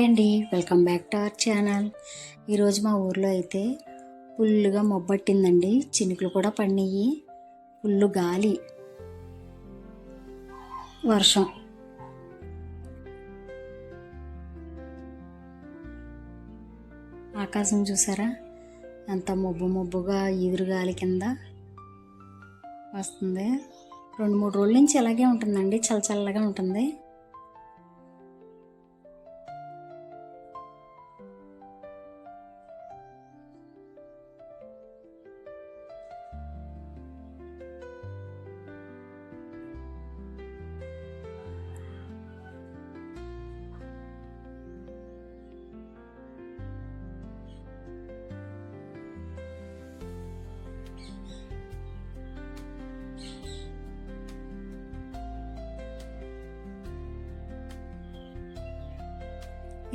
అండి, welcome back to our channel. ఈరోజు మా ఊర్లో అయితే ఫుల్గా మొబ్బట్టిందండి. చినుకులు కూడా పడినాయి. ఫుల్ గాలి, వర్షం. ఆకాశం చూసారా ఎంత మొబ్బుగా ఈదురుగాలి కింద వస్తుంది. 2-3 రోజుల నుంచి ఇలాగే ఉంటుందండి, చల్లగా ఉంటుంది.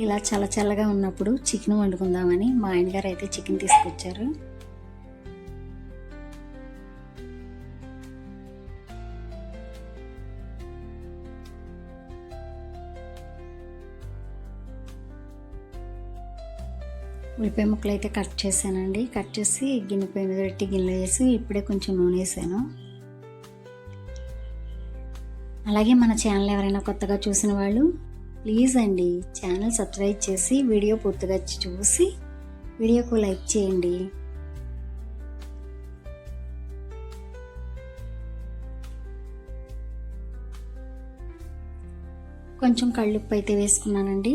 ఇలా చల్లగా ఉన్నప్పుడు చికెన్ వండుకుందామని మా ఆయనగారు అయితే చికెన్ తీసుకొచ్చారు. ఉల్లిపాయ ముక్కలు అయితే కట్ చేశానండి. కట్ చేసి గిన్నె పొయ్యి మీద పెట్టి గిన్నెలో వేసి ఇప్పుడే కొంచెం నూనె వేసాను. అలాగే మన ఛానల్ ఎవరైనా కొత్తగా చూసిన వాళ్ళు ప్లీజ్ అండి ఛానల్ సబ్స్క్రైబ్ చేసి వీడియో పూర్తిగా చూసి వీడియోకు లైక్ చేయండి. కొంచెం కళ్ళుప్పు అయితే వేసుకున్నానండి.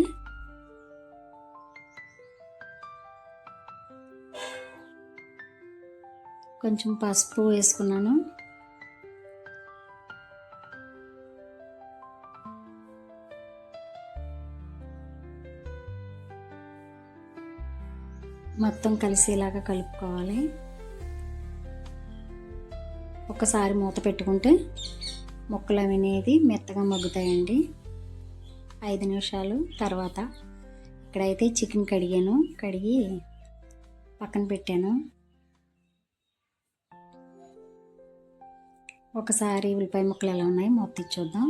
కొంచెం పసుపు వేసుకున్నాను. మొత్తం కలిసేలాగా కలుపుకోవాలి. ఒకసారి మూత పెట్టుకుంటే ముక్కలు అనేది మెత్తగా మగ్గుతాయండి. 5 నిమిషాలు తర్వాత ఇక్కడైతే చికెన్ కడిగి పక్కన పెట్టాను. ఒకసారి ఉల్లిపాయ ముక్కలు ఎలా ఉన్నాయి మూత తీసి చూద్దాం.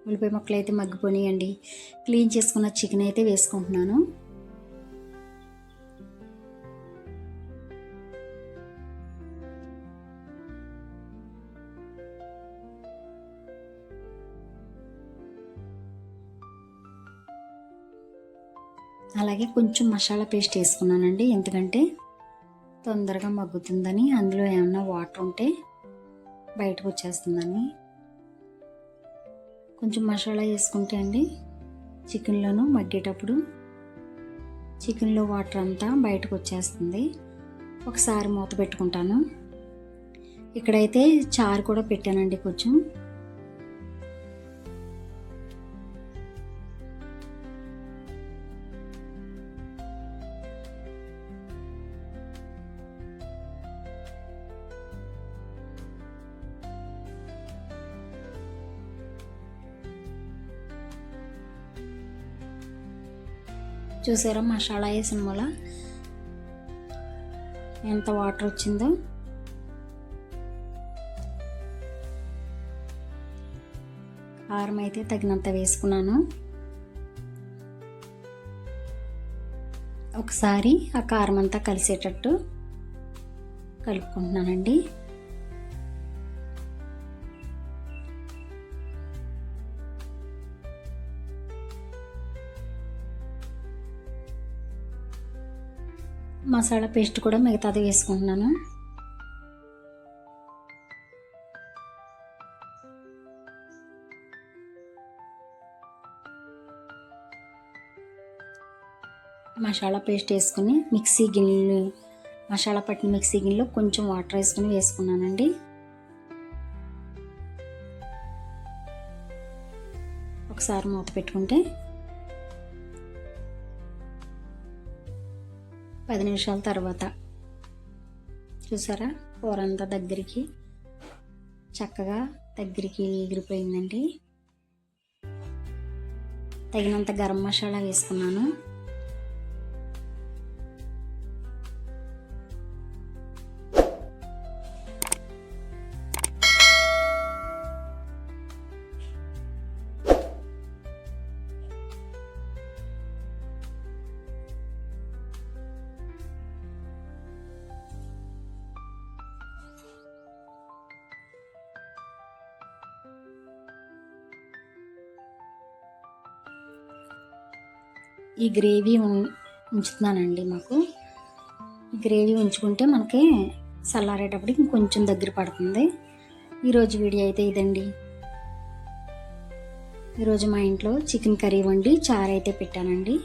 ఉల్లిపాయ ముక్కలు అయితే మగ్గిపోయినాయండి. క్లీన్ చేసుకున్న చికెన్ అయితే వేసుకుంటున్నాను. అలాగే కొంచెం మసాలా పేస్ట్ వేసుకున్నానండి, ఎందుకంటే తొందరగా మగ్గుతుందని. అందులో ఏమన్నా వాటర్ ఉంటే బయటకు వచ్చేస్తుందని. కొంచెం మసాలా వేసుకుంటే అండి చికెన్లోనూ మగ్గేటప్పుడు చికెన్లో వాటర్ అంతా బయటకు వచ్చేస్తుంది. ఒకసారి మూత పెట్టుకుంటాను. ఇక్కడైతే చారు కూడా పెట్టానండి. కొంచెం చూసారా మసాలా వేసిన వల్ల ఎంత వాటర్ వచ్చిందో. కారం అయితే తగినంత వేసుకున్నాను. ఒకసారి ఆ కారం అంతా కలిసేటట్టు కలుపుకుంటున్నానండి. మసాలా పేస్ట్ కూడా మిగతాది వేసుకుంటున్నాను. మసాలా పేస్ట్ వేసుకుని మసాలా పట్టిన మిక్సీ గిన్నెలో కొంచెం వాటర్ వేసుకుని వేసుకున్నానండి. ఒకసారి మూత పెట్టుకుంటే 10 నిమిషాల తర్వాత చూసారా కూర అంతా చక్కగా దగ్గరికి ఎగిరిపోయిందండి. తగినంత గరం మసాలా వేసుకున్నాను. ఈ గ్రేవీ ఉంచుతున్నానండి. మాకు ఈ గ్రేవీ ఉంచుకుంటే మనకి చల్లారేటప్పటికి ఇంకొంచెం దగ్గర పడుతుంది. ఈరోజు వీడియో అయితే ఇదండి. ఈరోజు మా ఇంట్లో చికెన్ కర్రీ వండి చారు అయితే పెట్టానండి.